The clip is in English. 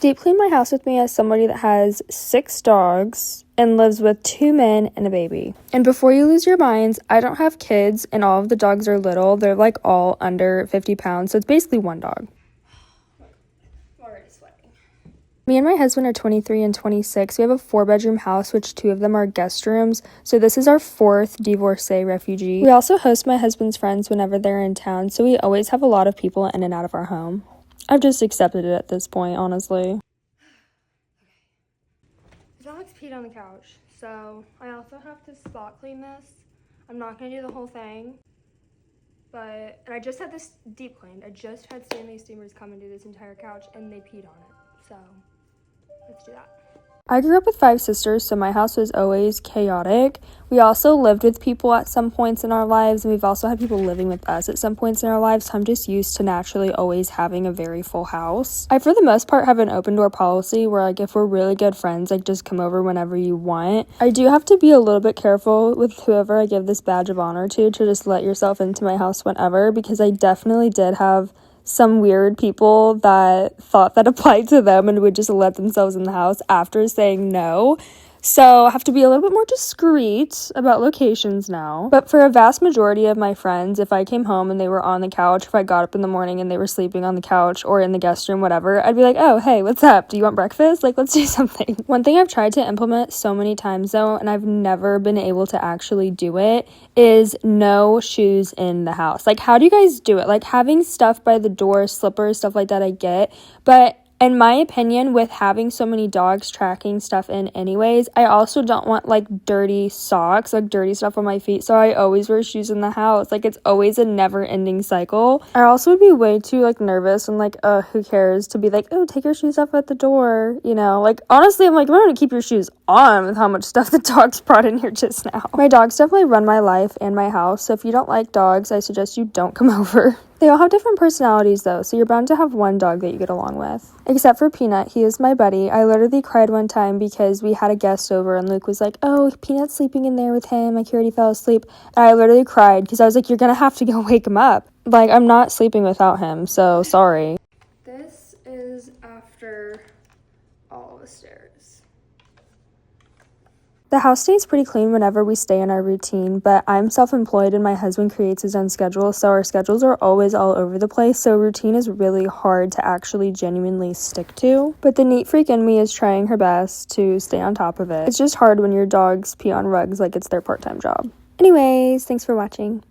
Deep clean my house with me as somebody that has 6 dogs and lives with 2 men and a baby. And before you lose your minds, I don't have kids and all of the dogs are little. They're like all under 50 pounds, so it's basically one dog. I'm already sweating. Me and my husband are 23 and 26. We have a 4-bedroom house, which 2 of them are guest rooms. So this is our 4th divorcee refugee. We also host my husband's friends whenever they're in town, so we always have a lot of people in and out of our home. I've just accepted it at this point, honestly. Alex peed on the couch, so I also have to spot clean this. I'm not going to do the whole thing, and I just had this deep cleaned. I just had Stanley Steamers come and do this entire couch, and they peed on it, so let's do that. I grew up with 5 sisters, so my house was always chaotic. We also lived with people at some points in our lives, and we've also had people living with us at some points in our lives, so I'm just used to naturally always having a very full house. I, for the most part, have an open door policy where, like, if we're really good friends, like, just come over whenever you want. I do have to be a little bit careful with whoever I give this badge of honor to just let yourself into my house whenever, because I definitely did have some weird people that thought that applied to them and would just let themselves in the house after saying no. So I have to be a little bit more discreet about locations now. But for a vast majority of my friends, if I came home and they were on the couch, if I got up in the morning and they were sleeping on the couch or in the guest room, whatever, I'd be like, oh, hey, what's up? Do you want breakfast? Like, let's do something. One thing I've tried to implement so many times, though, and I've never been able to actually do it, is no shoes in the house. Like, how do you guys do it? Like, having stuff by the door, slippers, stuff like that, I get. But in my opinion, with having so many dogs tracking stuff in anyways, I also don't want, like, dirty socks, like, dirty stuff on my feet, so I always wear shoes in the house. Like, it's always a never-ending cycle. I also would be way too, like, nervous and, like, who cares, to be like, oh, take your shoes off at the door, you know? Like, honestly, I'm like, I'm gonna keep your shoes on with how much stuff the dogs brought in here just now. My dogs definitely run my life and my house, so if you don't like dogs, I suggest you don't come over. They all have different personalities, though, so you're bound to have one dog that you get along with. Except for Peanut, he is my buddy. I literally cried one time because we had a guest over, and Luke was like, oh, Peanut's sleeping in there with him, like, he already fell asleep. And I literally cried because I was like, you're gonna have to go wake him up. Like, I'm not sleeping without him, so sorry. This is after all the stairs. The house stays pretty clean whenever we stay in our routine, but I'm self-employed and my husband creates his own schedule, so our schedules are always all over the place, so routine is really hard to actually genuinely stick to. But the neat freak in me is trying her best to stay on top of it. It's just hard when your dogs pee on rugs like it's their part-time job. Anyways, thanks for watching.